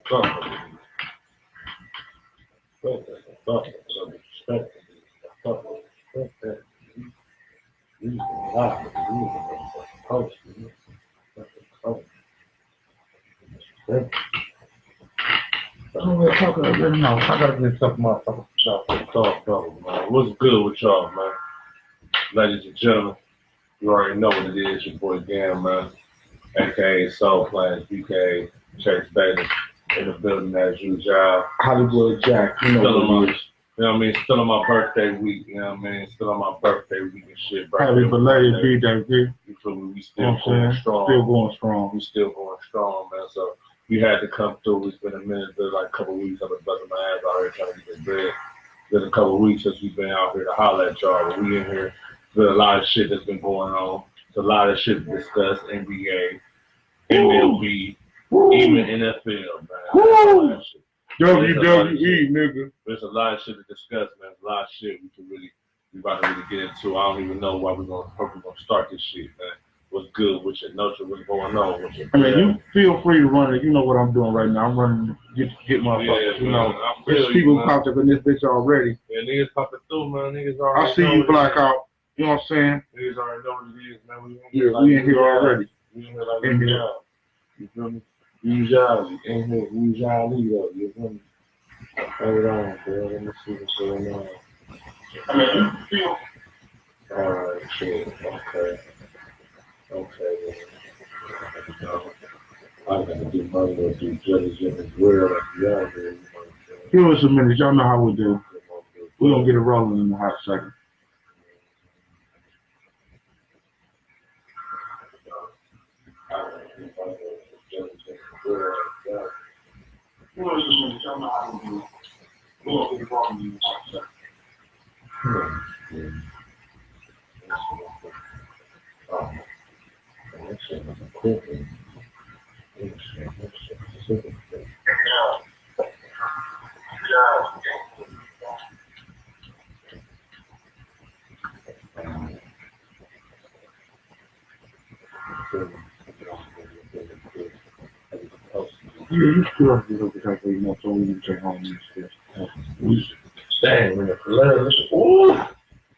I gotta get something up. What's good with y'all, man? Ladies and gentlemen, you already know what it is. Your boy Gam, man, aka Soul Plans, BK, Chase Bailey, in the building as usual. Hollywood Jack, you know what it is. You know what I mean? Still on my birthday week, you know what I mean? Still on my birthday week and shit. Happy belated birthday, you feel me? We still going strong. Still going strong. We still going strong, man. So we had to come through. It's been a minute, but like a couple of weeks. I've been busting my ass out here trying to get this bread. It's been a couple of weeks since we've been out here to holler at y'all. But we in here. There's a lot of shit that's been going on. There's a lot of shit to discuss. NBA, MLB, even NFL, man. WWE, nigga. There's a lot of shit to discuss, man. There's a lot of shit we about to really get into. I don't even know why we're gonna start this shit, man. What's good with your notes? What's going on with your you feel free to run it. You know what I'm doing right now. I'm running to get motherfuckers. You know, there's people popped up in this bitch already. Yeah, niggas popping through, man. Niggas already. I see you blackout. You know what I'm saying? Niggas already know what it is, man. We in here already. We in here like in here. You feel me? Usually, in here, usually, though. You feel me? Hold on, bro. Let me see what's going on. Alright, shit. Okay, then. I gotta get my little due diligence as well. Yeah, man. Give us a minute. Y'all know how we do. We're gonna get it rolling in a hot second. Y'all know how we do. We're gonna get it rolling in a hot second. Yeah, you still have to get over there, you know, so we can take home and stuff. Dang, man, love. Ooh!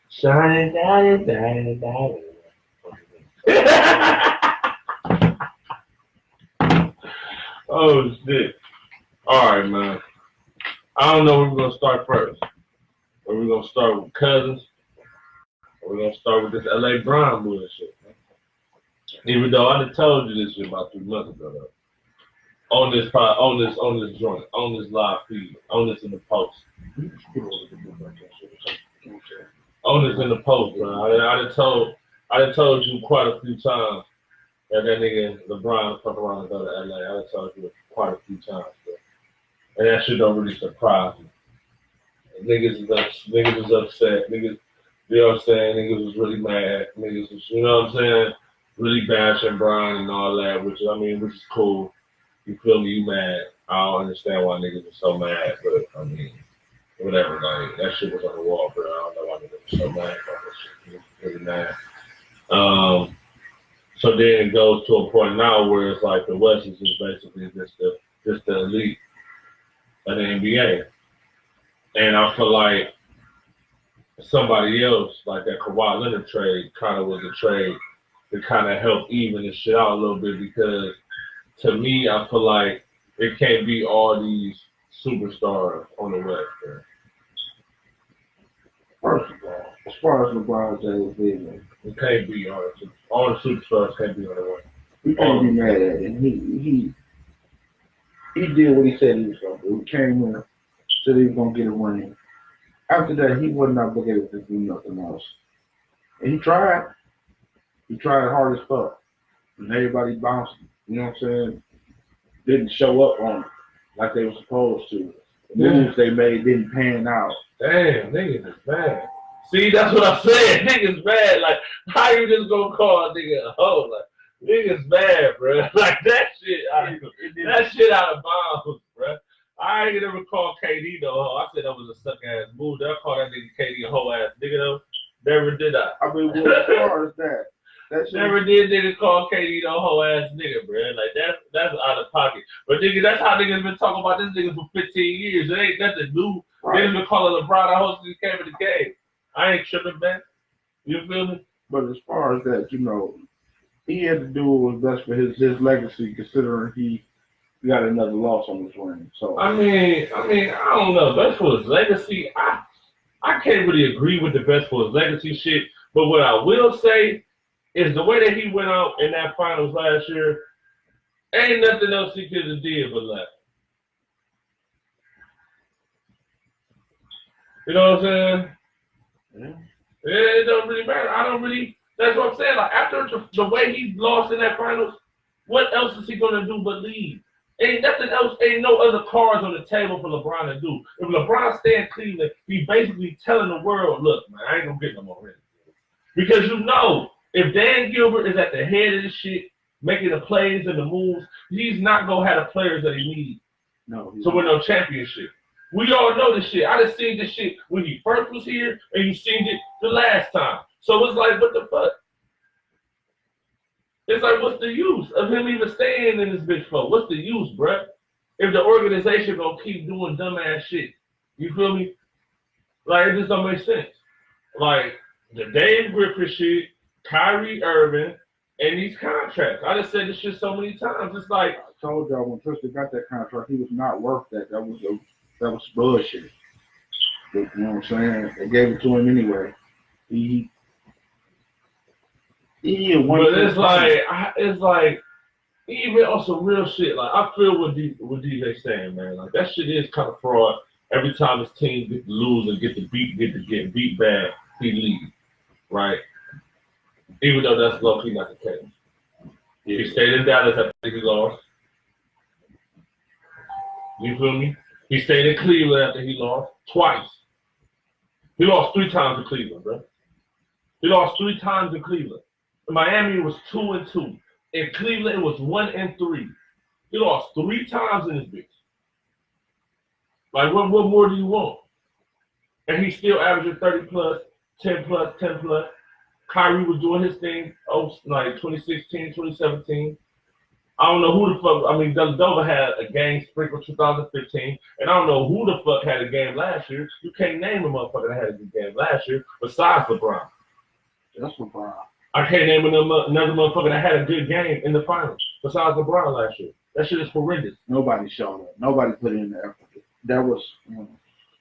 Shining, dining. Oh, shit. Alright, man. I don't know where we're going to start first. Are we going to start with Cousins? Or we're going to start with this LA Brown bullshit, man? Even though I done told you this shit about 3 months ago, though. On this joint, on this live feed, on this in the post. On this in the post, man. I done told you quite a few times that nigga LeBron fuck around and go to LA. I done told you quite a few times, bro. And that shit don't really surprise me. Niggas is upset. Niggas, you know what I'm saying? Niggas was really mad. Niggas was, you know what I'm saying? Really bashing Brian and all that, which is cool. You feel me? You mad. I don't understand why niggas are so mad, but I mean, whatever, like, that shit was on the wall, bro. I don't know why niggas were so mad about that shit. Really mad. So then it goes to a point now where it's like the West is just basically just the elite of the NBA. And I feel like somebody else, like that Kawhi Leonard trade, kind of was a trade to kind of help even this shit out a little bit, because to me, I feel like it can't be all these superstars on the West, man. First of all, as far as LeBron James, it can't be all the superstars can't be on the West. We can't be mad at him. He did what he said he was gonna do. He came in, said he was gonna get a ring. After that, he was not looking to do nothing else. And he tried. He tried hard as fuck. And everybody bounced. You know what I'm saying? Didn't show up on it like they were supposed to. The moves they made didn't pan out. Damn, niggas is bad. See, that's what I said. Niggas bad. Like, how you just gonna call a nigga a hoe? Like, niggas bad, bro. Like, that shit out of bounds, bro. I ain't never called KD no hoe. I said that was a suck ass move. I called that nigga KD a hoe ass nigga though. Never did I. I mean, well, as far as that, Never did nigga call KD no whole ass nigga, bro. Like that's out of pocket. But nigga, that's how niggas been talking about this nigga for 15 years. It ain't nothing new. Right. Niggas been calling LeBron a host since he came in the game. I ain't tripping back. You feel me? But as far as that, he had to do what was best for his legacy, considering he got another loss on his ring. So I mean, I don't know. Best for his legacy, I can't really agree with the best for his legacy shit. But what I will say is the way that he went out in that finals last year, ain't nothing else he could have did but left. You know what I'm saying? Yeah. It don't really matter. I don't really. That's what I'm saying. Like after the way he lost in that finals, what else is he gonna do but leave? Ain't nothing else. Ain't no other cards on the table for LeBron to do. If LeBron stay in Cleveland, he basically telling the world, "Look, man, I ain't gonna get no more rings." Because if Dan Gilbert is at the head of this shit, making the plays and the moves, he's not gonna have the players that he needs. No. To win no championship. We all know this shit. I done seen this shit when he first was here, and you seen it the last time. So it's like, what the fuck? It's like, what's the use of him even staying in this bitch for? What's the use, bruh? If the organization gonna keep doing dumbass shit. You feel me? Like, it just don't make sense. Like, the Dave Griffin shit, Kyrie Irving, and these contracts. I just said this shit so many times. It's like, I told y'all when Tristan got that contract, he was not worth that. That was bullshit. But, you know what I'm saying? They gave it to him anyway. But it's like even on some real shit. Like I feel what DJ saying, man. Like that shit is kind of fraud. Every time his team get to lose and get beat bad, he leaves, right? Even though that's low-key not the case. Yeah. He stayed in Dallas after he lost. You feel me? He stayed in Cleveland after he lost twice. He lost 3 times in Cleveland, bro. He lost 3 times in Cleveland. In Miami, it was 2-2. In Cleveland, it was 1-3. He lost 3 times in this bitch. Like, what more do you want? And he's still averaging 30 plus, 10 plus, 10 plus. Kyrie was doing his thing, like 2016, 2017. I don't know who the fuck. I mean, Dellavedova had a game sprinkled 2015, and I don't know who the fuck had a game last year. You can't name a motherfucker that had a good game last year besides LeBron. That's LeBron. I can't name another motherfucker that had a good game in the finals besides LeBron last year. That shit is horrendous. Nobody showed up. Nobody put in the effort. That was.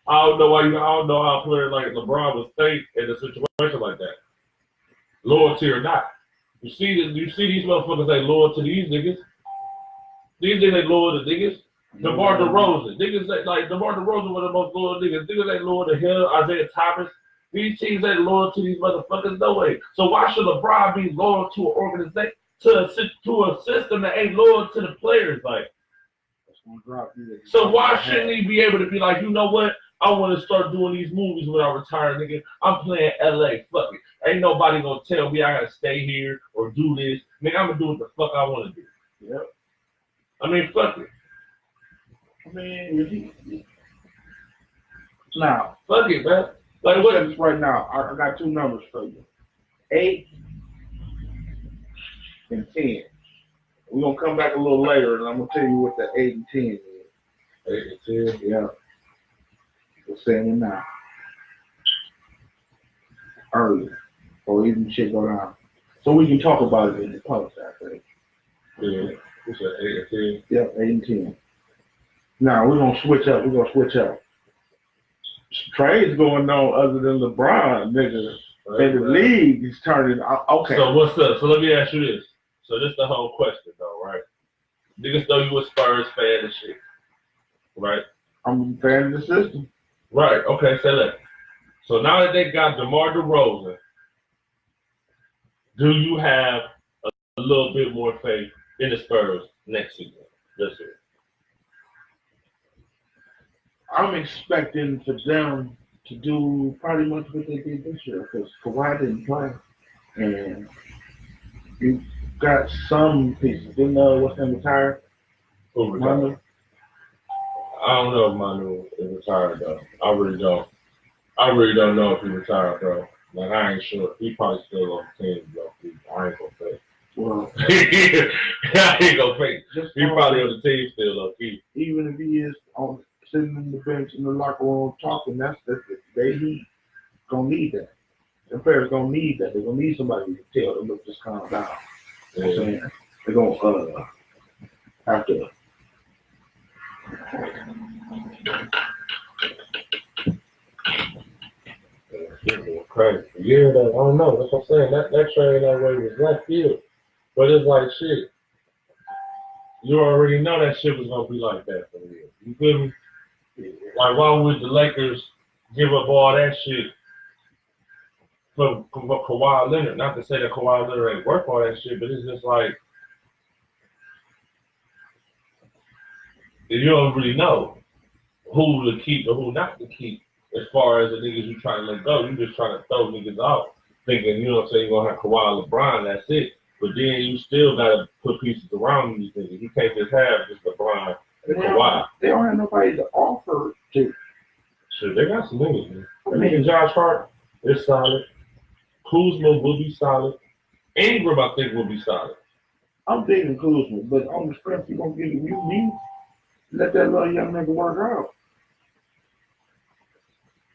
I don't know how a player like LeBron would stay in a situation like that. Loyalty or not. You see these motherfuckers ain't loyal to these niggas. These niggas ain't loyal to niggas. DeMar DeRozan. Niggas like DeMar DeRozan one of the most loyal niggas. Niggas ain't loyal to him, Isaiah Thomas. These teams ain't loyal to these motherfuckers, no way. So why should LeBron be loyal to an organization, to a system that ain't loyal to the players? Like, so why shouldn't he be able to be like, you know what? I want to start doing these movies when I retire, nigga. I'm playing LA. Fuck it. Ain't nobody gonna tell me I gotta stay here or do this. Nigga, I'm gonna do what the fuck I want to do. Yep. I mean, fuck it. I mean, now, fuck it, man. Like what? Right now, I got 2 numbers for you: 8 and 10. We're gonna come back a little later, and I'm gonna tell you what the 8 and 10 is. 8 and 10. Yeah. We're saying it now. Early, or even shit go down, so we can talk about it in the post. I think. Yeah. What's that? 8 and 10. Yep, 8 and 10. Now we're gonna switch up. Trades going on other than LeBron, nigga. Right, in the league, he's turning. Okay. So what's up? So let me ask you this. So this is the whole question, though, right? Niggas know you a Spurs fan and shit, right? I'm a fan of the system. Right. Okay. Say that. So now that they got DeMar DeRozan, do you have a little bit more faith in the Spurs next season? This year? I'm expecting for them to do pretty much what they did this year because Kawhi didn't play, and you got some pieces. Didn't know what's going to retire. Who retired? I don't know if Manu is retired though. I really don't know if he retired, bro. Like I ain't sure. He probably still on the team, though. I ain't gonna fake. Well, I ain't gonna fake. He probably on the team still, though. Even if he is on sitting on the bench in the locker room talking, he gonna need that. The players gonna need that. They're gonna need somebody to tell them, look, just calm down. You know what I'm saying? They're gonna have to. Crazy. Yeah, I don't know. That's what I'm saying. That train that way was left field. But it's like shit. You already know that shit was gonna be like that for real. You feel me? Like why would the Lakers give up all that shit for Kawhi Leonard? Not to say that Kawhi Leonard ain't worth all that shit, but it's just like you don't really know who to keep or who not to keep. As far as the niggas you trying to let go, you just trying to throw niggas out, thinking, you know what I'm saying, you're going to have Kawhi, LeBron, that's it. But then you still got to put pieces around these niggas. You can't just have just LeBron and Kawhi. They don't have nobody to offer to. Shit, they got some niggas, man. I mean, Josh Hart is solid. Kuzma will be solid. Ingram, I think, will be solid. I'm thinking Kuzma, but on the strength, you're going to give me. Let that little young nigga work out.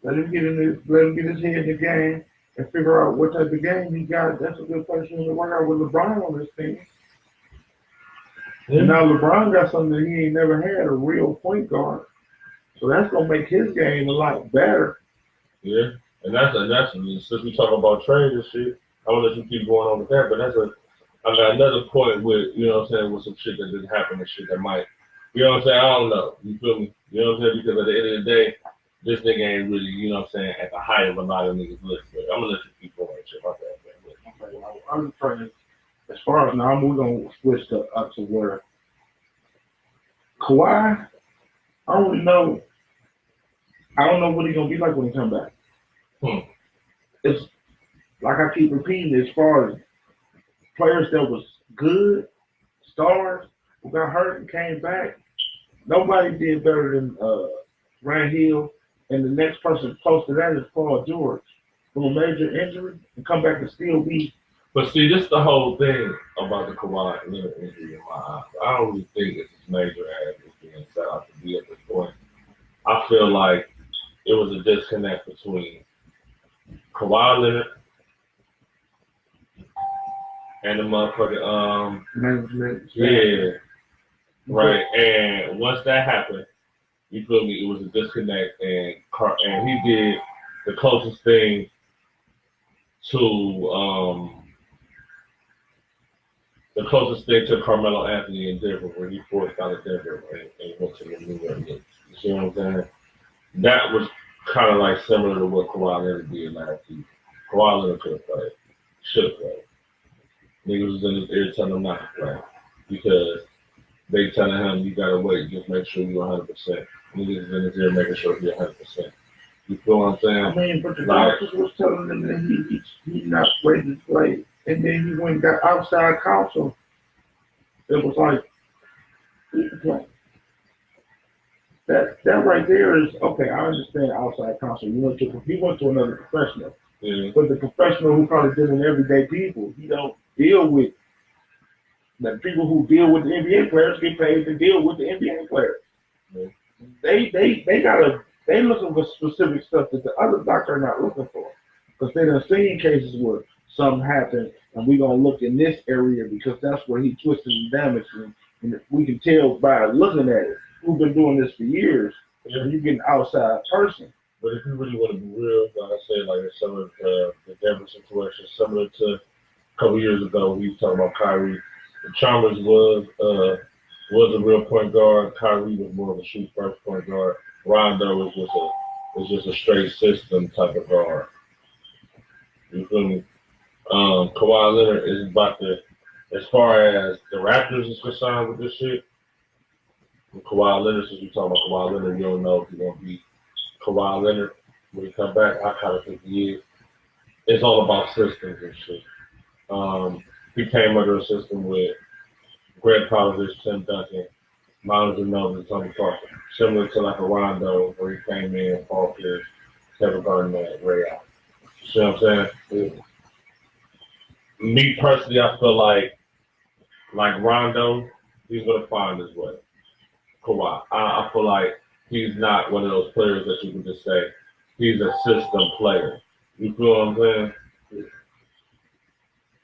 Let him get his head in the game and figure out what type of game he got. That's a good place for him to work out with LeBron on this team. And now LeBron got something that he ain't never had, a real point guard. So that's gonna make his game a lot better. Yeah, and that's since we talk about trade and shit, I want to let you keep going on with that. But I got another point with, you know what I'm saying, with some shit that didn't happen and shit that might, you know what I'm saying, I don't know. You feel me? You know what I'm saying? Because at the end of the day, this nigga ain't really, you know what I'm saying, at the height of a lot of niggas' list. But I'm gonna let you keep going and shit about that, man. I'm trying. As far as now, we're gonna switch up to where Kawhi. I don't really know. I don't know what he's gonna be like when he come back. It's like I keep repeating, as far as players that was good, stars who got hurt and came back, nobody did better than Rand Hill. And the next person close to that is Paul George, from a major injury and come back and still be. But see, this is the whole thing about the Kawhi Leonard injury in my eyes. I don't really think it's as major as it's being set out to be at this point. I feel like it was a disconnect between Kawhi Leonard and the motherfucking management. Yeah. Right. And once that happened, you feel me, it was a disconnect, and he did the closest thing to Carmelo Anthony in Denver, when he forced out of Denver and went to the New York Knicks. You see what I'm saying? That was kind of like similar to what Kawhi Leonard did last season. Kawhi Leonard could have played, should have played. Niggas was in his ear telling him not to play because they telling him you gotta wait, just make sure you're 100%. Niggas is in his ear making sure he's 100%. You feel what I'm saying? I mean, but the doctors was telling him that he's not ready to play, and then he went and got outside counsel. It was like, he can play. That right there is okay. I understand outside counsel. He went to another professional, but the professional who probably dealing with everyday people, he don't deal with the people who deal with the NBA players. Get paid to deal with the NBA players. Yeah. They looking for specific stuff that the other doctor are not looking for, because they done seen cases where something happened and we gonna look in this area because that's where he twisted and damaged, and we can tell by looking at it. Who've been doing this for years, and you get an outside person. But if you really want to be real, like I said, like it's similar to the Denver situation, similar to a couple years ago, we was talking about Kyrie. The Chalmers was a real point guard. Kyrie was more of a shoot first point guard. Rondo was just a straight system type of guard. You feel me? Kawhi Leonard is about to, as far as the Raptors is concerned with this shit. Kawhi Leonard, since we talking about Kawhi Leonard, you don't know if he's gonna be Kawhi Leonard when he come back. I kind of think he is. It's all about systems and shit. He came under a system with Greg Popovich, Tim Duncan, Miles Ginobili, and Tony Parker, similar to like a Rondo, where he came in, Paul Pierce, Kevin Garnett, Ray Allen. See what I'm saying? Me personally, I feel like Rondo, he's gonna find his way. Kawhi, I feel like he's not one of those players that you can just say he's a system player. You feel what I'm saying?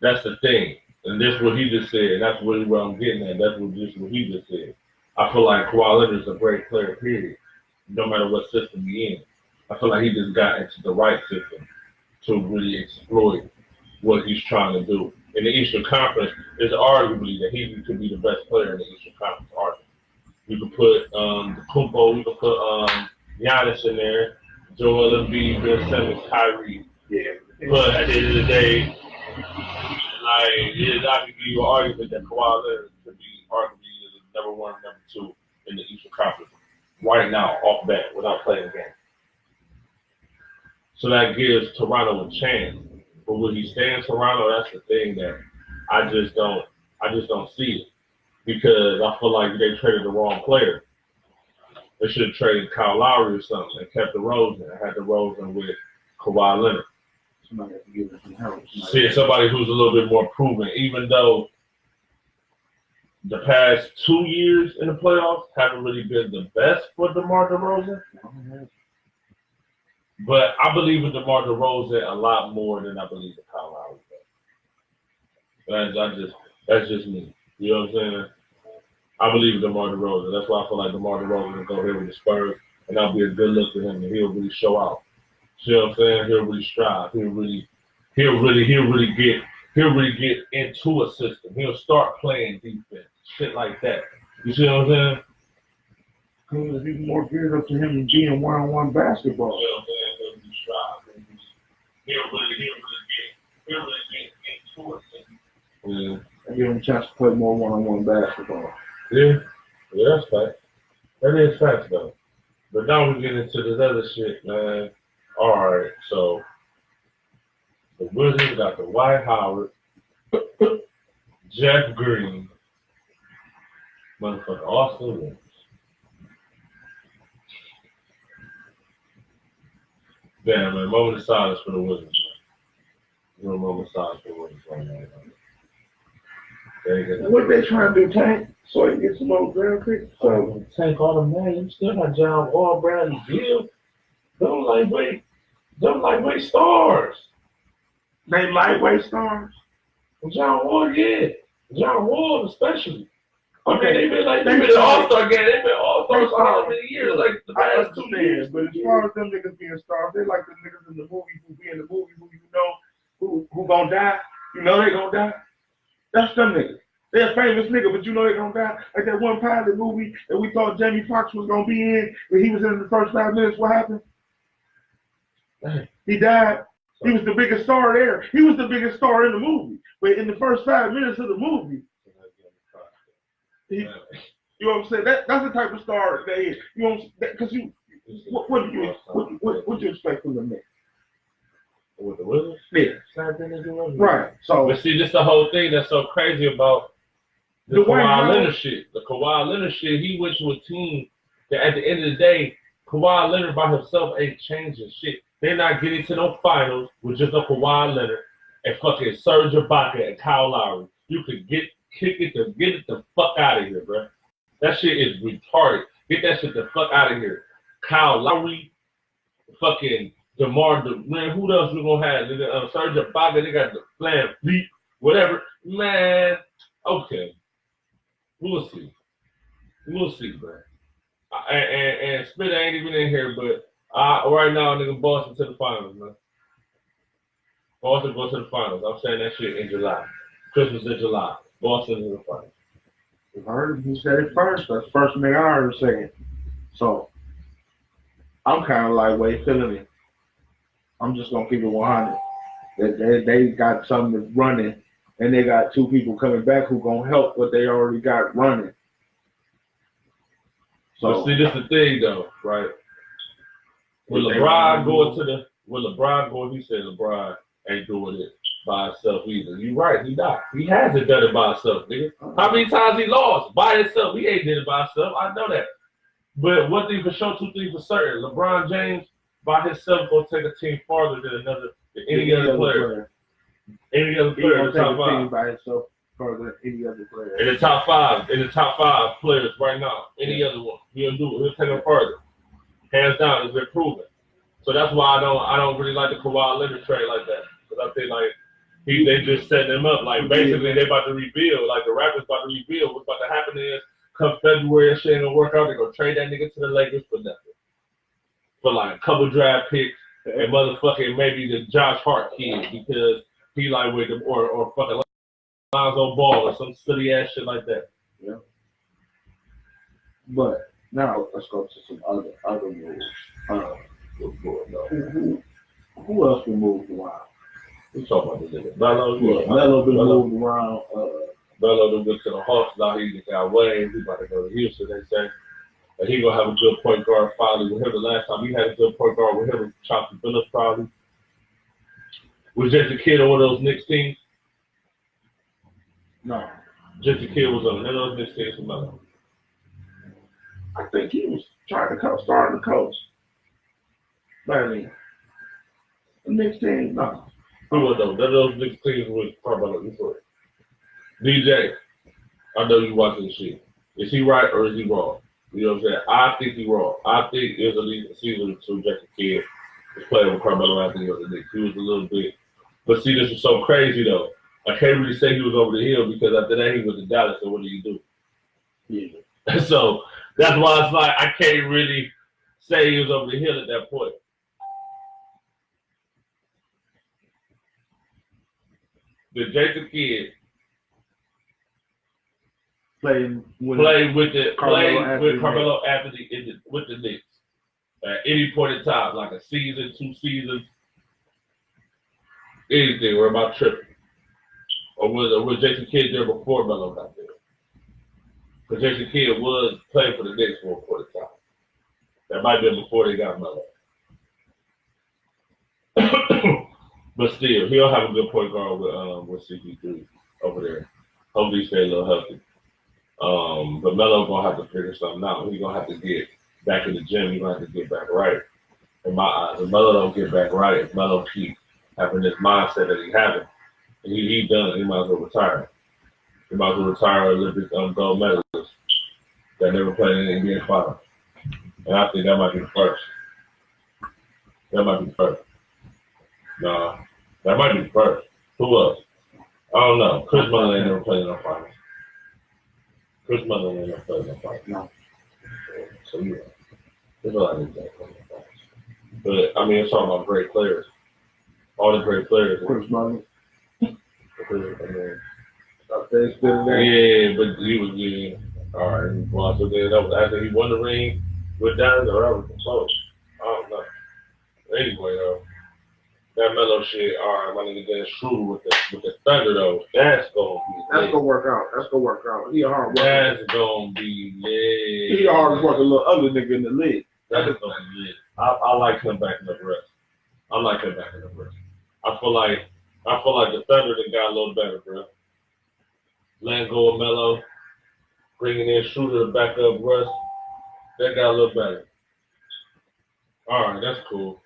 That's the thing, and this is what he just said. And that's really what I'm getting at. That's what he just said. I feel like Kawhi Leonard is a great player. Period. No matter what system he's in, I feel like he just got into the right system to really exploit what he's trying to do. In the Eastern Conference, it's arguably that he could be the best player in the Eastern Conference. Arguably. You could put Kumpo, you could put Giannis in there, Joel Embiid, Ben Simmons, Kyrie. Yeah. But at the end of the day, like I could give you an argument that Kawhi Leonard could be arguably the number one, number two in the Eastern Conference right now, off bat, without playing the game. So that gives Toronto a chance. But will he stay in Toronto? That's the thing that I just don't see it. Because I feel like they traded the wrong player. They should have traded Kyle Lowry or something and kept the DeRozan and had the DeRozan with Kawhi Leonard. Somebody has to give us some help. See, somebody who's a little bit more proven, even though the past 2 years in the playoffs haven't really been the best for DeMar DeRozan. But I believe in DeMar DeRozan a lot more than I believe in Kyle Lowry. That's just me. You know what I'm saying? I believe in DeMar DeRozan. That's why I feel like DeMar DeRozan will go here with the Spurs, and that'll be a good look for him, and he'll really show out. You know what I'm saying? He'll really strive. He'll really get into a system. He'll start playing defense, shit like that. You see what I'm saying? Because it's more geared up to him being one-on-one basketball. You know what I'm saying? He'll really strive. He'll really get into a system. Yeah. And give him a chance to play more one-on-one basketball. Yeah, that's fact. That is fact, though. But now we get into this other shit, man. All right, so the Wizards got the Dwight Howard, Jeff Green, motherfucker Austin Williams. Damn, man, moment of silence for the Wizards, man. Real moment of silence for the Wizards right now, man. What they trying to do, Tank? So he gets some more draft picks? So Tank all the man, you still got John Wall, Bradley Beal. Them lightweight stars. They lightweight stars? John Wall, yeah. John Wall especially. Okay, they've been the All-Star game. They've been All-Stars for how many years? Like the past 2 years. But as far as them niggas being stars, they like the niggas in the movie who be in the movie who you know who gonna die. You know they gonna die. That's them niggas. They're a famous nigga, but you know they gonna die. Like that one pilot movie that we thought Jamie Foxx was gonna be in, when he was in the first 5 minutes. What happened? He died. He was the biggest star there. He was the biggest star in the movie. But in the first 5 minutes of the movie, you know what I'm saying? That's the type of star they is. You know what I'm saying? Because what do you expect from the nigga? With the Wizards? Yeah. Same thing they do. Right. So, but see, this the whole thing that's so crazy about the Kawhi Leonard shit. The Kawhi Leonard shit, he went to a team that at the end of the day, Kawhi Leonard by himself ain't changing shit. They're not getting to no finals with just a Kawhi Leonard and fucking Serge Ibaka and Kyle Lowry. You could get it the fuck out of here, bro. That shit is retarded. Get that shit the fuck out of here. Kyle Lowry, fucking DeMar, man, who else we gonna have? Serge Ibaka, they got the Flam Fleet, whatever. Man, okay. We'll see, bro. And Smith ain't even in here, but right now, nigga, Boston to the finals, man. Boston go to the finals. I'm saying that shit in July. Christmas in July. Boston in the finals. You heard him. He said it first. That's the first nigga I heard say it. So, I'm kind of lightweight feeling it. I'm just going to keep it 100. They got something that's running, and they got 2 people coming back who going to help what they already got running. So, but see, this is the thing, though, right? When LeBron he said LeBron ain't doing it by himself either. You right, he not. He hasn't done it by himself, nigga. How many times he lost by himself? He ain't did it by himself. I know that. But one thing for sure, 2 things for certain. LeBron James by himself gonna take a team farther than another any other player. Any other player in the top five. By himself further than any other player. In the top five players right now, any other one, he'll do it. He'll take them further. Hands down, it's been proven. So that's why I don't really like the Kawhi Leonard trade like that. Because I think like they just setting him up. Like basically they about to rebuild. Like the Raptors about to rebuild. What's about to happen is come February, that shit ain't gonna work out. They're gonna trade that nigga to the Lakers for nothing. For like a couple draft picks and motherfucking maybe the Josh Hart kid because he like with them or fucking Lonzo Ball or some silly ass shit like that. Yeah. But now let's go to some other moves. Who else been moved around? We talking about this nigga. Melo been moved around. Melo done went to the Hawks. Now he got Wayne. He about to go to Houston. They say. And he gonna have a good point guard finally with him. The last time he had a good point guard with him was Chauncey Billups probably. Was just a kid on one of those Knicks teams? No. Just a kid was on none of those Knicks teams for Melo. I think he was trying to starting to coach. But I mean, the Knicks team, no. Who was those? None of those Knicks teams was talking about it before. DJ, I know you watching this shit. Is he right or is he wrong? You know what I'm saying? I think he's wrong. I think it was at least a season or two just a kid was playing with Carmelo Anthony on the Knicks. He was a little bit. But see, this was so crazy though. I can't really say he was over the hill because after that he was in Dallas, so what do you do? Yeah. So that's why it's like I can't really say he was over the hill at that point. The Jason Kidd played with Carmelo Anthony with the Knicks at any point in time, like a season, 2 seasons, anything. We're about tripping. Or was Jason Kidd there before Melo got there? Because Jason Kidd was playing for the Knicks for a point in time. That might have been before they got Melo. But still, he'll have a good point guard with CP3 over there. Hopefully he stay a little healthy. But Melo gonna have to figure something out. He's gonna have to get back in the gym. He's gonna have to get back right. In my eyes, if Melo don't get back right, if Melo keep having this mindset that he's having, he done. He might as well retire. He might as well retire Olympic gold medalist that never played in the NBA Finals. And I think that might be the first. That might be the first. Nah, that might be the first. Who else? I don't know. Chris Mullin ain't never played in the finals. Chris Mullin ain't never played in the finals. No. So yeah, there's a lot of things that play in the finals. But I mean, it's talking about great players. All the great players. Chris Mullin. I mean, yeah, but he was all right. Well, so then that was after he won the ring with Dallas, or that was close. I don't know. Anyway, though. That Melo shit, all right, my nigga Dennis Schroeder with the Thunder though, that's gonna work out. He a hard worker. That's gonna be lit. He a hard worker, little other nigga in the league. That's gonna be lit. I like him backing up rest. I feel like the Thunder done got a little better, bro. Letting go of Melo, bringing in Schroeder to back up Russ, that got a little better. All right, that's cool.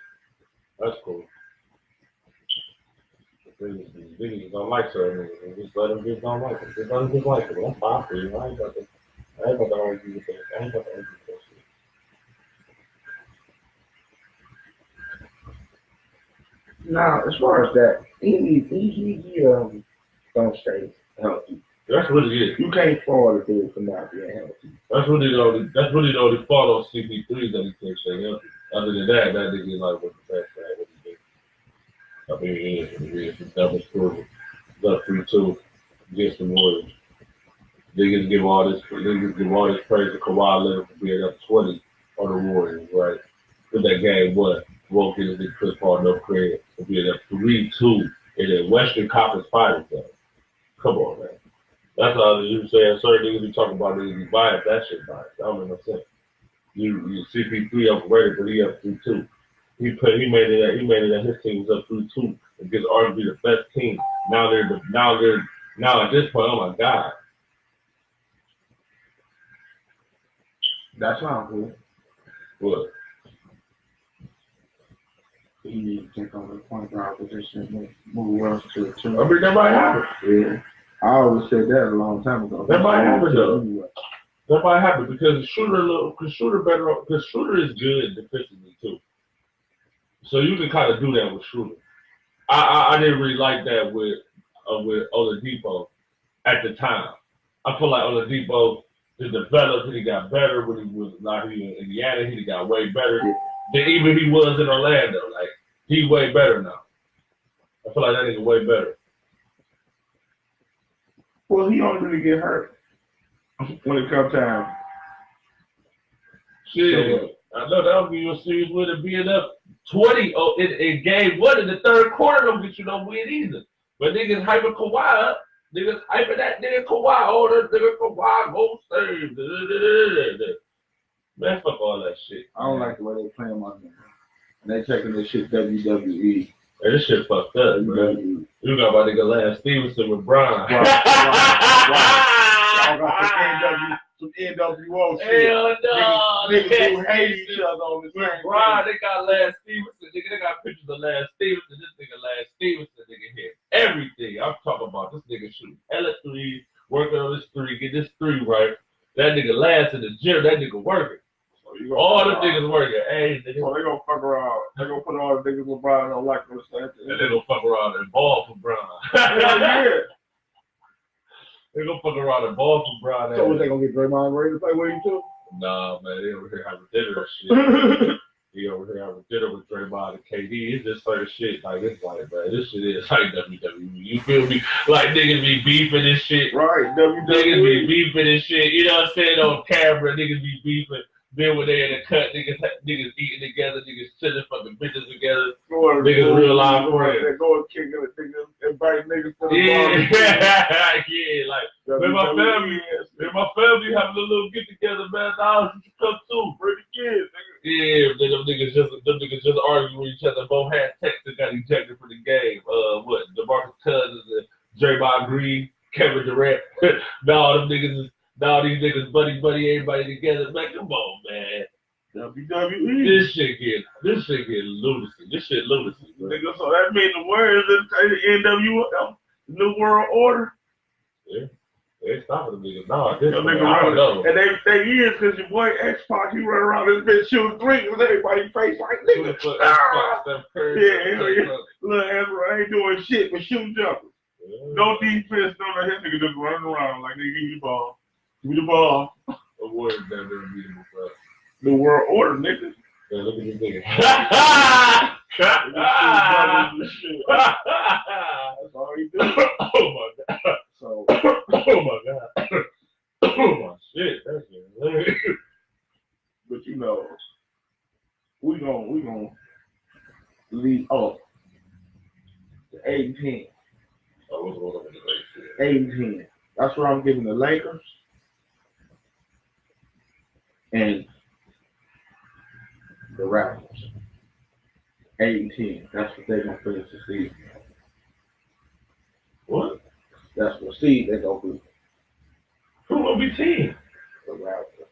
Niggas don't like certain niggas. Just let them just don't like them. Just let them just like them. That's fine for you. I ain't about to argue with that. Shit. Now, as far as that, he don't stay healthy. That's what it is. You can't fault a dude for not being healthy. That's really the only fault on CP3 that he can't stay healthy. Other than that nigga like what the best guy what he did. I mean, it is. That was true. Up 3-2 against the Warriors. Niggas give all this praise to Kawhi Leonard for being up 20 on the Warriors, right? But that game, what? Won't give the Chris Paul no credit for being up 3-2 in the Western Conference Finals, though. Come on, man. That's all you saying. Certain niggas be talking about niggas be biased. That shit biased. That don't make no sense. You CP3 overrated, but he up 3-2. He made it that his team was up 3-2 against arguably the best team. Now at this point, oh my God. That's not cool. What? He needs to take over the point guard position, move Russ to a two. I mean, that might happen. Yeah. I always said that a long time ago. That might happen though. Anyway. That might happen because Shooter is good defensively too. So you can kind of do that with Shooter. I didn't really like that with Oladipo at the time. I feel like Oladipo just developed and he got better when he was like in Indiana. He got way better than even he was in Orlando. Like he's way better now. I feel like that nigga way better. Well, he don't really get hurt when it comes time. Shit, I know that'll be a series with it being up 20 in game one in the third quarter. Don't get you no win either. But niggas hyping Kawhi up. Niggas hyping that nigga Kawhi. Oh, that nigga Kawhi go save. Man, fuck all that shit. I don't like the way they play him on there. And they taking this shit WWE. Hey, this shit fucked up, bro. You got my nigga Lance Stevenson with Brian. Y'all got some NWO shit. Hell no. Niggas who hate each other on the same Brian, they got Lance Stevenson. Nigga, they got pictures of Lance Stevenson. This nigga Lance Stevenson, nigga hit everything. I'm talking about this nigga shooting hella threes, working on this three, get this three right. That nigga Lance in the gym, that nigga working. All the niggas working. Hey, nigga. So they gonna fuck around. They gonna put all the niggas with Brian on like those things. And they gonna fuck around and ball for Brian. Yeah. They gonna fuck around and ball for Brian. So what, they gonna get Draymond ready to play with him too? Nah, man, they over here having dinner and shit. He over here having dinner with Draymond and KD. It's just certain shit. Like, it's like, man, this shit is like WWE. You feel me? Like, niggas be beefing and shit. Right, WWE. Niggas be beefing and shit. You know what I'm saying? On camera, niggas be beefing. Then when they in the cut, niggas eating together, niggas chilling, fucking bitches together. Niggas real life friends. They go and kick it, niggas, invite niggas to the bar. Yeah, like, when my family having a little get together, man, now you should come too, bring the kids, nigga. Yeah, then them niggas just arguing with each other. Both had texts that got ejected from the game. What, DeMarcus Cousins and Draymond Green, Kevin Durant. Now these niggas buddy, everybody together. Man, come on, man. WWE. This shit get lunacy. This shit lunacy, bro. Nigga, so that means the words in the NWO, New World Order. Yeah. They stopping the niggas. No, this nigga I don't know. And they is because your boy X-Pac, he run around this bitch shooting threes with everybody's face like nigga. Yeah, little Ezra ain't doing shit but shooting jumpers. Yeah. No defense, no his nigga just running around like nigga, give me the ball. Give me the ball. What word is that there beatable for? New World Order, nigga. Yeah, look at this nigga. That's all he do. Oh my god. So, oh my god. Oh my shit. That's it. But you know, we gonna lead off the 8 and 10. Oh, what's going on with the 8 and 10. That's what I'm giving the Lakers. And the Raptors. 8 and 10. That's what they're gonna finish the season. What? That's what seed they're gonna be. Who gonna be 10? The Raptors.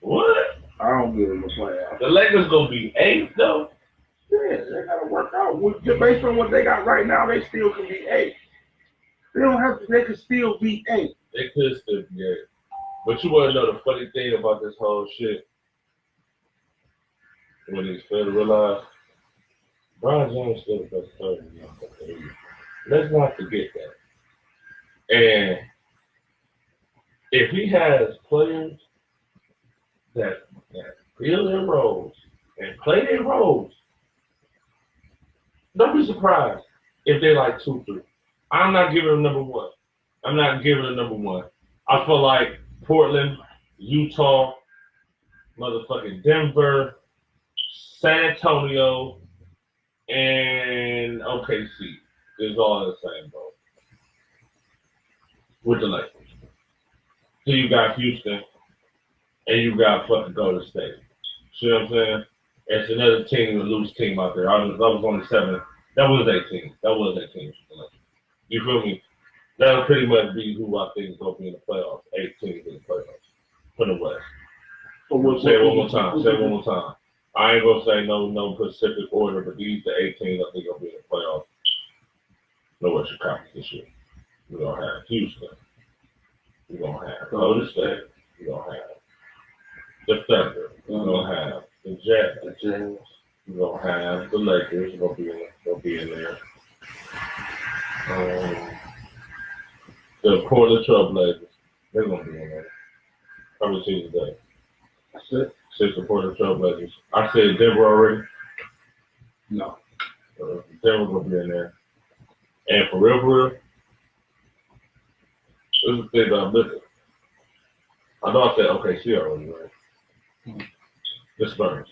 What? I don't give them a playoff. The Lakers gonna be 8 though? Yeah, they gotta work out. Based on what they got right now, they still can be 8. They don't have to, they can still be 8. They could still be 8. But you wanna know the funny thing about this whole shit? When it's fair to realize, Brian James is still the best player in the league. Let's not forget that. And if he has players that fill their roles and play their roles, don't be surprised if they're like 2-3. I'm not giving them number 1. I'm not giving them number 1. I feel like Portland, Utah, motherfucking Denver, San Antonio, and OKC is all in the same boat with the Lakers. So you got Houston, and you got fucking Golden State. See what I'm saying? It's another team, a loose team out there. That was only 7. That was 18. That was 18. You feel me? That'll pretty much be who I think is going to be in the playoffs. 18 in the playoffs. From the West. Say it one more time. I ain't gonna say no specific order, but these the 18 I think will be in the playoffs. No Western Conference this year. We're gonna have Houston. We're gonna have Golden State. We're gonna have the Thunder. We're gonna have the Jazz. We're gonna have the Lakers. Gonna be in there. The Portland Trailblazers. They're gonna be in there. How many teams today? That's it. 6 the Portland Trailblazers. I said Denver already. No. Denver gonna be in there. And for real, this is the thing that I'm missing. I know I said OKC already, right? Mm-hmm. The Spurs.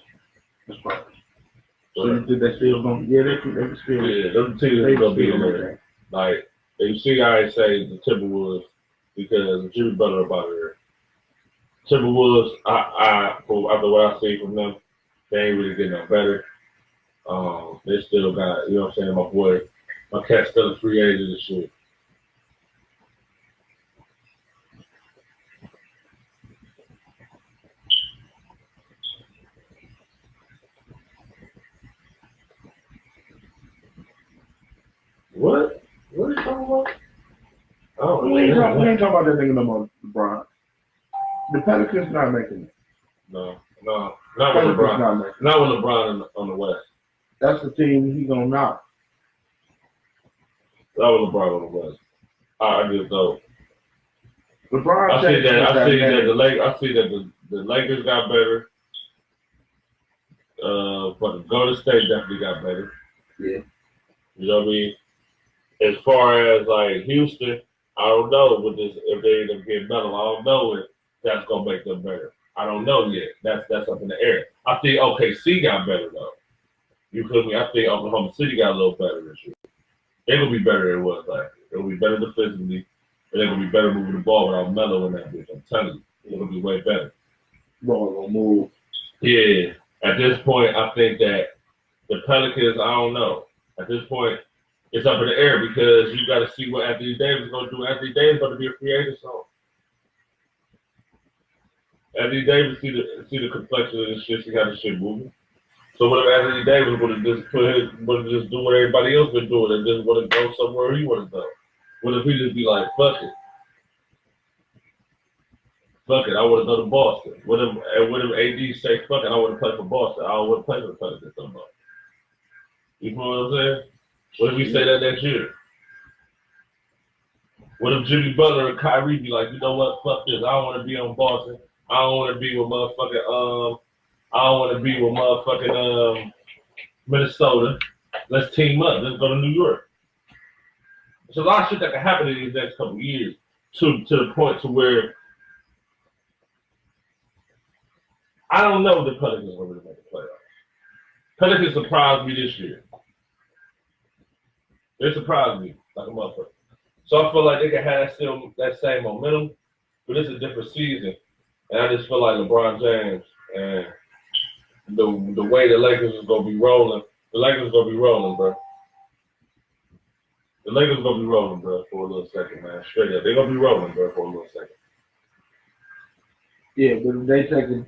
So you think they still gonna get it? They can still. Yeah, those teams are gonna be in there. Like, you see, I say the Timberwolves because Jimmy Butler about here. Timberwolves, after what I see from them, they ain't really getting no better. They still got, you know what I'm saying, my cat's still a free agent and shit. What? What are you talking about? Oh, we ain't talking about that nigga no more, LeBron. The Pelicans not making it. No, not with LeBron. Not with LeBron on the West. That's the team he gonna knock. Not with LeBron on the West. I just don't. LeBron. I see that the Lakers got better. But the Golden State definitely got better. Yeah. You know what I mean? As far as like Houston, I don't know if they end up getting better. I don't know if that's gonna make them better. I don't know yet. That's up in the air. I think OKC got better though. You feel me? I think Oklahoma City got a little better this year. They're gonna be better than it was last year. They'll be better defensively, and they're gonna be better moving the ball without Melo in that bitch. I'm telling you, it's gonna be way better. Ball gonna move. Yeah. At this point, I think that the Pelicans, I don't know. At this point, it's up in the air because you got to see what Anthony Davis is going to do. Anthony Davis is going to be a free agent, so Anthony Davis see the complexion of this shit. See how this shit moving. So what if Anthony Davis would have just do what everybody else been doing and just want to go somewhere he want to go? What if he just be like, fuck it, I want to go to Boston. What if AD say, fuck it, I want to play for Boston. I don't want to play for the Pelicans no more. You know what I'm saying? What if we say that next year? What if Jimmy Butler and Kyrie be like, you know what, fuck this, I don't want to be on Boston. I don't want to be with motherfucking Minnesota. Let's team up. Let's go to New York. There's a lot of shit that can happen in these next couple of years to the point to where I don't know if the Pelicans are going to make the playoffs. Pelicans surprised me this year. They surprised me like a motherfucker. So I feel like they can have still that same momentum, but it's a different season. And I just feel like LeBron James and the way the Lakers is gonna be rolling, the Lakers is gonna be rolling, bro. The Lakers is gonna be rolling, bro, for a little second, man. Straight up, they're gonna be rolling, bro, for a little second. Yeah, but if they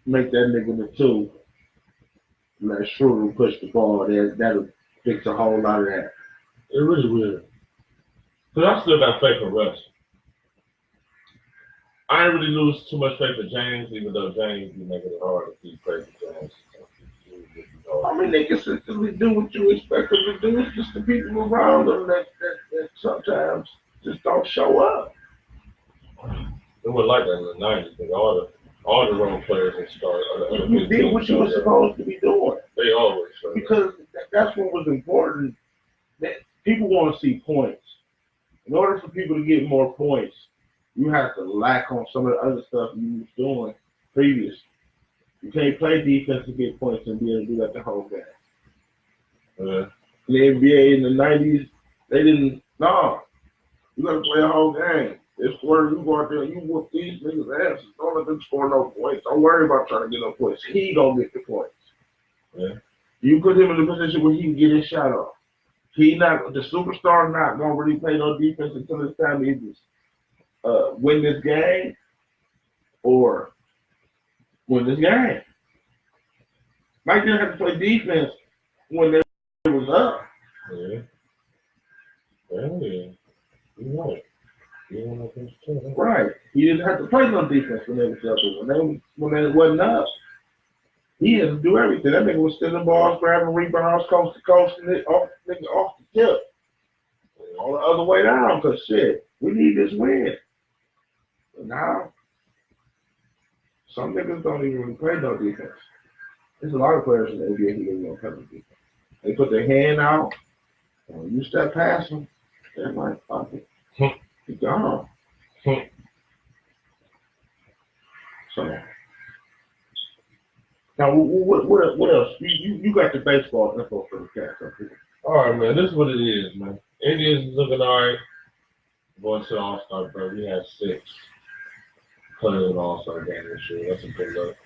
make that nigga the two, let Schroeder push the ball, that'll fix a whole lot of that. It really will. Cause I still got faith in Russ. I ain't really lose too much faith in James, even though James be making it hard to keep faith in James. I mean, they consistently do what you expect them to do. It's just the people around them that sometimes just don't show up. It wasn't like that in the 90s. Because all the role players that start. You did what you were supposed to be doing. They always show. Because that's what was important. That people want to see points. In order for people to get more points, you have to lack on some of the other stuff you was doing previous. You can't play defense to get points and be able to do that the whole game. Yeah. In the NBA in the 90s, they didn't. No, you got to play a whole game. It's where you go out there and you whoop these niggas' asses. Don't let them score no points. Don't worry about trying to get no points. He gonna get the points. Yeah. You put him in a position where he can get his shot off. The superstar not gonna really play no defense until it's time to either win this game or win this game. Mike didn't have to play defense when they was up. Yeah. Yeah. You're right. You're right. Right. He didn't have to play no defense when they was up. When they wasn't up, he had to do everything. That nigga was stealing balls, grabbing rebounds, coast to coast, and off the tip. All the other way down, because shit, we need this win. But now, some niggas don't even really play no defense. There's a lot of players in the NBA who don't play no defense. They put their hand out, and when you step past them, they're like, fuck it. You're gone. So, now, what else? You got the baseball info for the cats up here. All right, man. This is what it is, man. Indians is looking all right. Going to the All-Star break. We had 6 players in the All-Star game this year. That's a good look.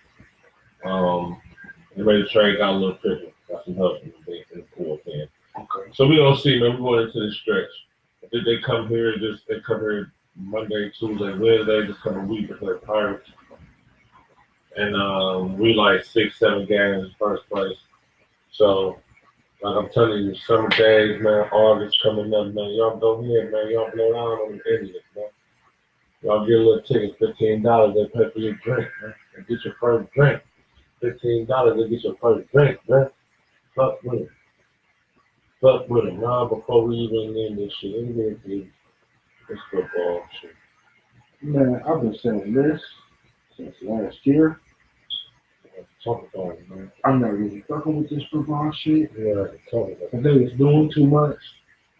The ready to trade got a little tricky. Got some help in the pool pen. Okay. So we gonna see, man. We're going into the stretch. If they come here, they come here Monday, Tuesday, Wednesday, just come a week to play Pirates. And we like 6, 7 games in first place. So, like I'm telling you, summer days, man, August coming up, man. Y'all go ahead, man. Y'all blow down on the Indians, man. Y'all get a little ticket, $15. They pay for your drink, man. And get your first drink. $15, they get your first drink, man. Fuck with it. Fuck with it. Nah, before we even end this shit, it's football shit. Man, I've been saying this since last year. Talk about it, man. I'm not really fucking with this football shit. Yeah, talk about it. I think it's doing too much.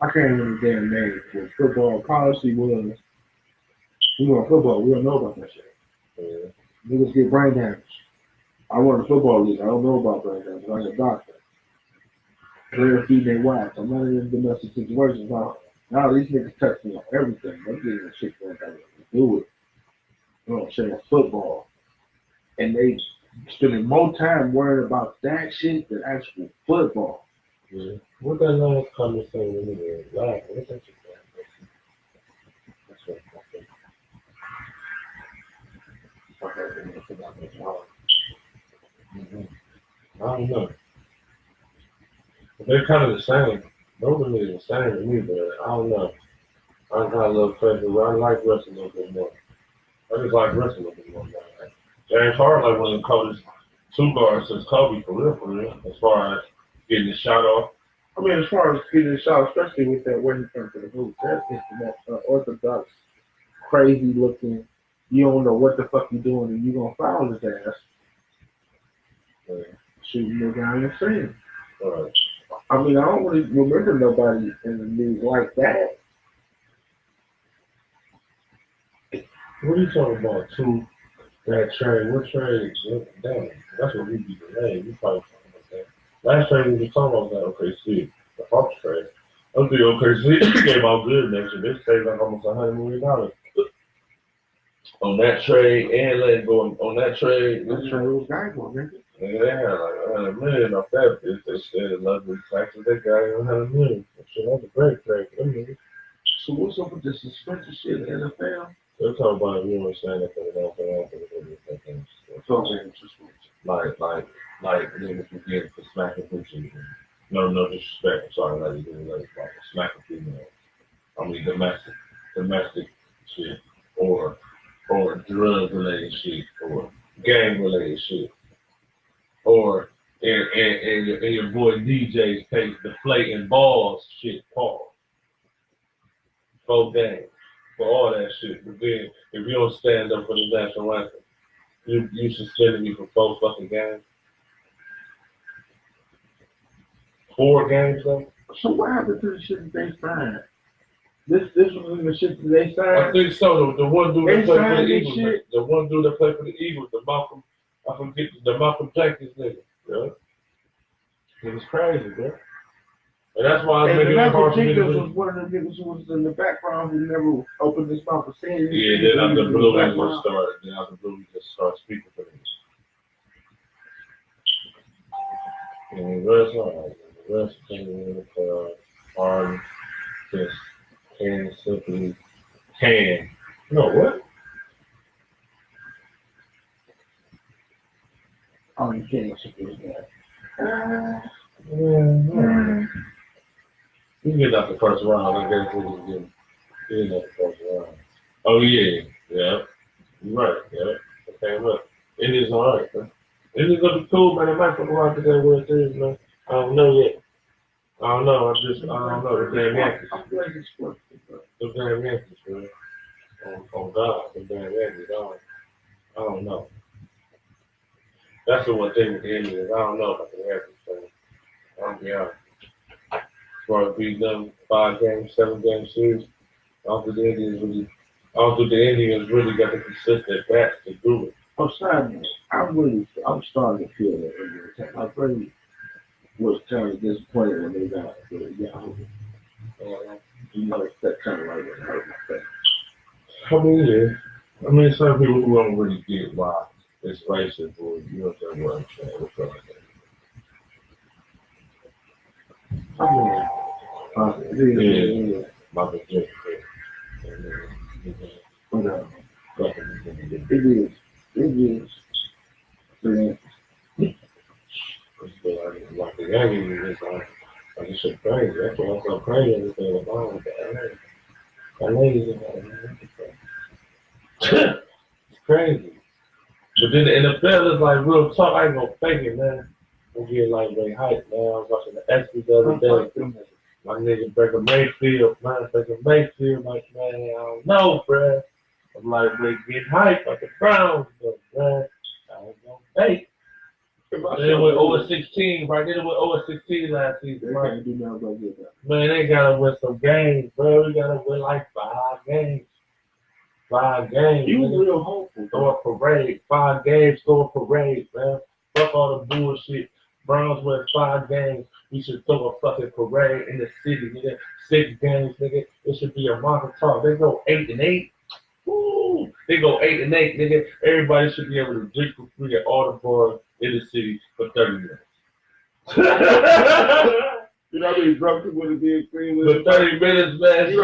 I can't remember the damn name. What football policy was. We want football. We don't know about that shit. Yeah. Niggas get brain damage. I run a football league. I don't know about brain damage. I'm a doctor. Players feeding their wives. I'm not in domestic situations. Now these niggas touch me on everything. I'm getting the shit going down. Do it. You know what I'm saying? Football. And they spending more time worrying about that shit than actual football. Yeah. What that last comment saying when you were laughing? What's that you saying? That's what I think. I don't know. They're kind of the same. Those are really the same to me, but I don't know. I got a little pleasure. I like wrestling a little bit more. I just like wrestling a little bit more. Man. James Harden like one of the coldest 2 guards since Kobe, for real. As far as getting the shot off. I mean, as far as getting the shot, especially with that when he comes to the hoop, that's just the most orthodox, crazy looking. You don't know what the fuck you're doing, and you're gonna foul his ass. Yeah. Shooting the guy in the scene. Right. I mean, I don't really remember nobody in the league like that. What are you talking about? That trade? What trade? Damn, that's what we be delayed. We probably talking about that. Last trade we were talking about that OKC, the Hawks trade. I think OKC came out good next year. They saved like almost $100 million on that trade and letting go on that trade. That trade was valuable, nigga. Nigga, they had like $100 million off that bitch. They said luxury taxes. They got $100 million. Shit, that's a great trade for them niggas. So what's up with this suspension shit in the NFL? They're talking about you know saying that for the NFL. Like niggas who get for smacking pussy. No disrespect. I'm sorry, like you doing like smacking females. I mean domestic shit or drug related shit or gang related shit or and your boy DJ's face deflating balls shit, Paul. 4 games for all that shit. But then if you don't stand up for the national anthem, you suspended me for 4 fucking games. 4 games though. So what happened to the shit that they signed? This was in the shit that they signed. I think so. The one dude that played for the Eagles. Shit. The one dude that played for the Eagles, the Malcolm Jenkins nigga. Yeah. It was crazy, bro. And that's why I think it was hard for me to was one of the niggas who was in the background who never opened his mouth and said anything. Yeah, then after Blue just started. Then after Blue just started speaking for them. And the rest, all right. The rest came in the playoffs. Harden just simply can. No, what? Oh, you can't support that. You get out the first round. I guess we can get out the first round. Oh yeah, yeah. You're right. Yeah. Okay, look. Indians alright, man. Indians gonna be cool, man. They might fuck around to that World Series, man. I don't know yet. I don't know. I don't know. The damn Yankees. The damn Yankees, man. On God, the damn Yankees. I don't know. That's the one thing with the Indians. I don't know about the Yankees, man. I'll be honest. As far as being done 5 games, 7 game series, I don't think the Indians really. I don't think the Indians really got the consistent bats to do it. I'm sorry, I'm starting to feel that every time. My friend was kind of disappointed when they got the Yahoo. You know, it's that kind of like it hurt my face. I mean, yeah. I mean, some people who don't really get why it's racist, or you know what I'm saying? What's up? I mean, Yeah. My position. it is. Like the Yankees, it's like it's shit crazy. That's why I'm so crazy. Everything about LA. LA is it's crazy. But then the NFL is like real talk. I ain't gonna fake it, man. I'm getting like way hype, man. I was watching the X's the other day. My nigga Baker Mayfield, man. Baker Mayfield, like, man, I don't know, bruh. I'm like, we're getting hype like the Browns, but, man, I ain't gonna fake. They went 0-16, right? They went 0-16 last season, right? Man, they gotta win some games, bro. We gotta win like 5 games. 5 games. You was real hopeful. Throw a parade. 5 games, throw a parade, man. Fuck all the bullshit. Browns win 5 games. We should throw a fucking parade in the city, nigga. 6 games, nigga. It should be a market talk. They go 8-8. Woo! They go 8-8, nigga. Everybody should be able to drink for free at all the bars in the city for 30 minutes. You know how many drunk people would be clean with? For 30 minutes, man. You know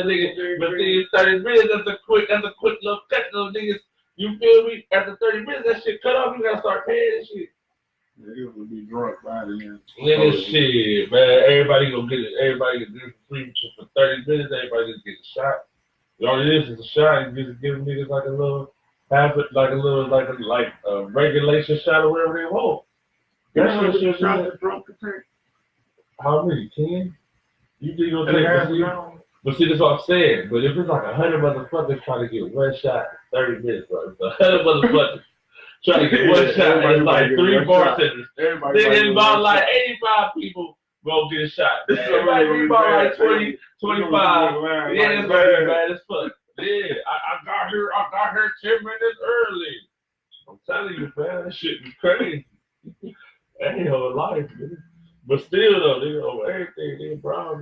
nigga. But see, 30 minutes, that's a quick little cut, little niggas. You feel me? After 30 minutes, that shit cut off. You gotta start paying that shit. Niggas would be drunk by the end. Nigga, shit, man. Everybody gonna get it. Everybody get it free for 30 minutes. Everybody just get a shot. All it is a shot. You just give niggas like a little habit, like a regulation shot or whatever they want. That's what shot the drunk can take. How many? 10? You think you'll take but see, that's what I'm saying. But if it's like 100 motherfuckers trying to get one shot in 30 minutes, bro, 100 motherfuckers trying to get one shot, and it's like 3 bartenders. Then about like 85 people gonna get a shot. Everybody be about like 20, 25. Yeah, it's gonna be bad as fuck. Yeah, I got here 10 minutes early. I'm telling you, man, that shit be crazy. That ain't whole life, nigga. But still though, nigga, over everything, nigga, Brown,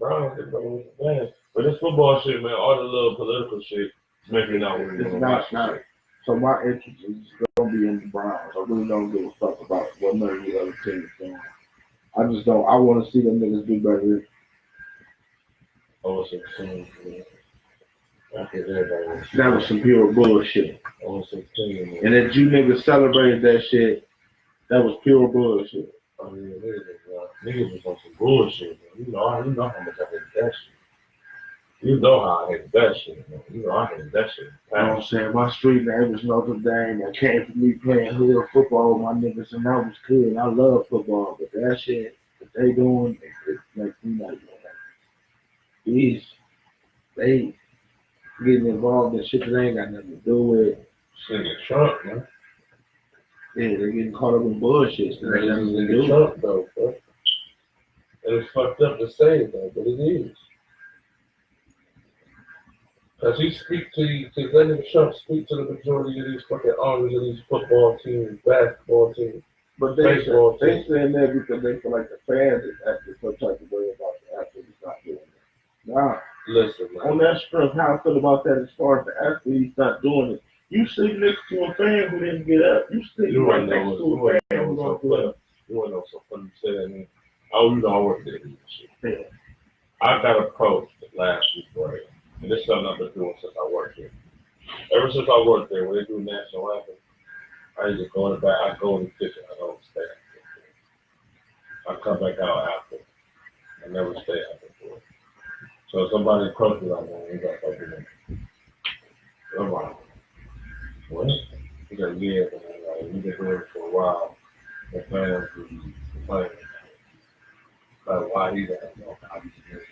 nigga, man. But this football shit, man, all the little political shit make me not really want to watch shit. So my interest is gonna be in the Browns. I really don't give a fuck about what none of the other teams doing. I just don't. I want to see them niggas do better. Oh, it's insane, man. That was some pure bullshit. Oh, it's insane, man. And if you niggas celebrated that shit, that was pure bullshit. Oh yeah, niggas was on some bullshit, man. You know how much I hate that shit. You know how I hate that shit, man. You know I hate that shit. You know what I'm saying? My street name was Notre Dame. That came from me playing hood football with my niggas, and that was good. I love football, but that shit that they doing, it makes me not doing that. These, they getting involved in shit that they ain't got nothing to do with. Shit get Trump, man. Yeah, they're getting caught up in bullshit. They ain't nothing to do with Trump, though, bro. And it's fucked up to say it, though, but it is. Because he speak to letting Trump speak to the majority of these fucking owners of these football teams, basketball teams, but they saying that because they feel like the fans is acting some type of way about the athletes not doing it. Nah, listen, man. On that strength, how I feel about that as far as the athletes not doing it. You sit next to a fan who didn't get up. You sit right next to a fan who's gonna get up. You wanna know so funny you say that, man? Oh, you know I work there. Yeah. I got approached last week, right? And this is something I've been doing since I worked here. Ever since I worked there, when they do national anthem, I just go in the back, I go in the kitchen, I don't stand. step back out after. I never stay after for it. So if somebody approaches me like, man, you got fucking in. I'm like, what? He's like, yeah, man, like, we've been doing it for a while. The fans be complaining. Like, why he got no copies of this?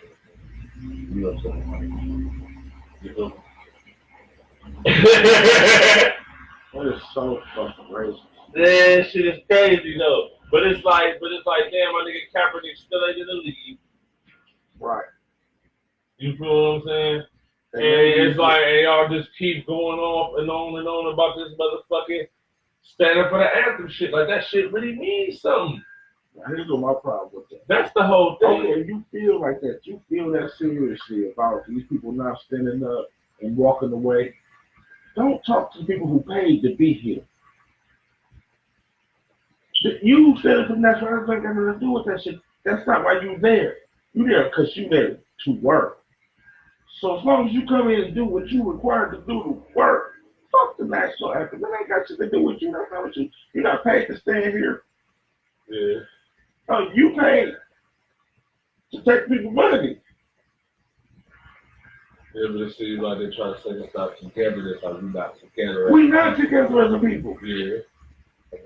You know something. You feel me? That is so fucking racist. That shit is crazy though. But it's like, damn, my nigga Kaepernick still ain't in the league. Right. You feel what I'm saying? And it's like, and y'all just keep going off and on about this motherfucking standing for the anthem shit. Like, that shit really means something. Here's what my problem with that. That's the whole thing. Okay, you feel like that. You feel that seriously about these people not standing up and walking away. Don't talk to the people who paid to be here. You said it, that's what I think I'm going to do with that shit. That's not why you there. You there because you there to work. So as long as you come in and do what you required to do to work, fuck the national anthem. That ain't got shit to do with you. That's not what you. You're not paid to stand here. Yeah. You paid to take people money. Yeah, but it seems like they're trying to say us out together. It's like we're not together. We're not together as a people. Yeah.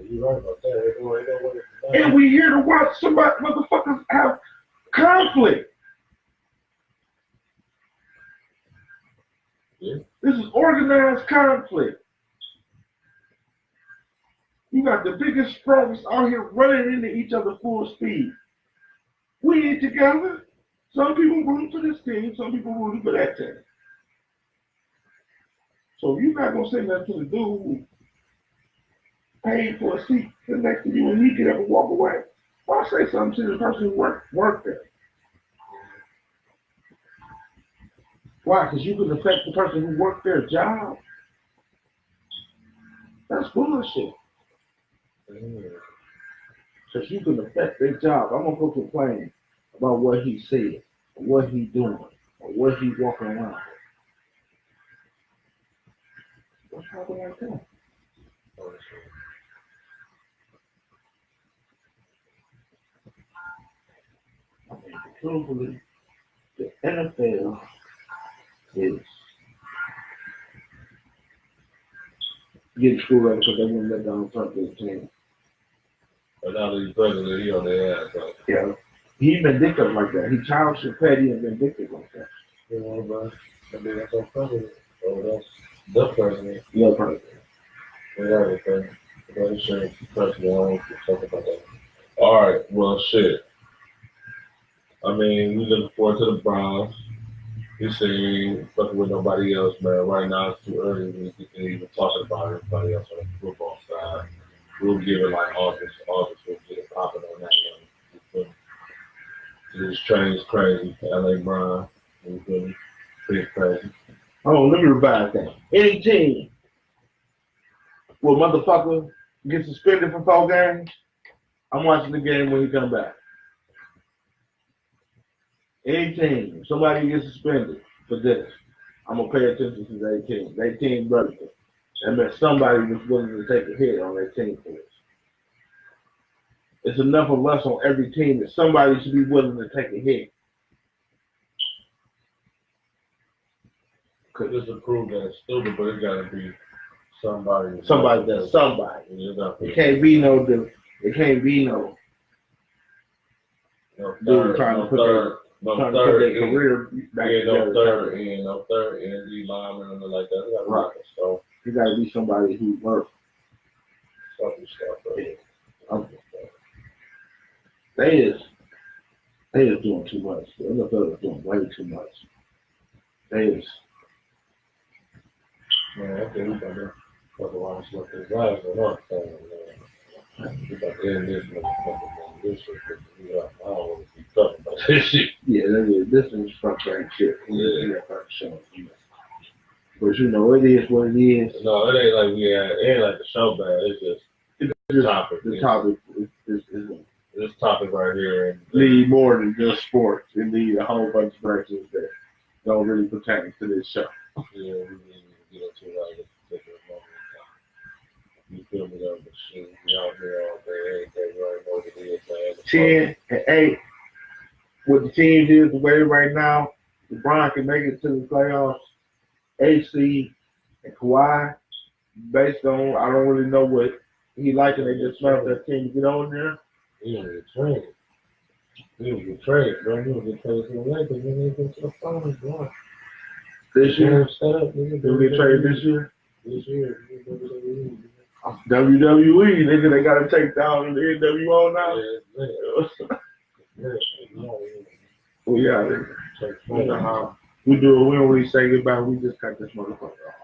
You're right about that. And we here to watch somebody motherfuckers have conflict. Yeah. This is organized conflict. You got the biggest frogs out here running into each other full speed. We ain't together. Some people rooting for this team, some people rooting for that team. So if you're not gonna say nothing to the dude who paid for a seat next to you and he get up and walk away, why say something to the person who worked there? Why? Because you can affect the person who worked their job. That's bullshit. Because you can affect their job. I'm gonna go complain about what he said, or what he doing, or what he walking around. What's happening like that? I mean, truthfully, the NFL is getting screwed up because they wouldn't let Donald Trump do the team. But now that he's president, he on their ass. Right? Yeah. He vindictive like that. He childish and petty and vindictive like that. You know, but I mean, that's our president. Oh, that's the president. The president. Yeah, everything. The insurance president, I don't talk about that. All right, well, shit. I mean, we looking forward to the Browns. We ain't fucking with nobody else, man. Right now, it's too early. We can even talk about everybody else on the football side. We'll give it like August. We'll get it popping on that one. This train is crazy. LA Brown. Pretty crazy. Oh, let me revise that. Any team will motherfucker get suspended for 4 games, I'm watching the game when he come back. Any team, if somebody gets suspended for this, I'm going to pay attention to their team. Their team brother. That meant somebody was willing to take a hit on their team for this. It's enough of us on every team that somebody should be willing to take a hit. Just to prove that it's stupid, but it's got to be somebody. Somebody that's somebody. It can't be no dude. It can't be no dude trying to put their career back together. No third ND lineman or nothing like that. Right. So you got to be somebody who works. Something stuff. Okay. They is doing too much. The NFL is doing way too much. They is. Man, I think we got to talk about stuff that's right or not. We got to end this motherfucker this shit. I don't want to be talking about this shit. Yeah, this is fucking shit. Yeah. But you know, it is what it is. No, it ain't like it ain't like the show bad. It's just the topic. The topic is this topic right here. Need more than just sports. It need a whole bunch of verses that don't really pertain to this show. Yeah, we need to get into like a particular moment in time. You feel me though? But shit, we out here all day, every day, you already know what it is, man. 10 and 8. What the teams is the way right now, LeBron can make it to the playoffs. AC and Kawhi, based on I don't really know what he like, and they just smelled that team to get on there. He was get traded. He was get traded, bro. He was get traded to the Lakers. He didn't get to the finals, bro. This year, Set up, nigga. they'll get traded this year. This year, WWE, nigga, they gotta take down the NWO now. We out there. We do it. We don't really say goodbye. We just cut this motherfucker off.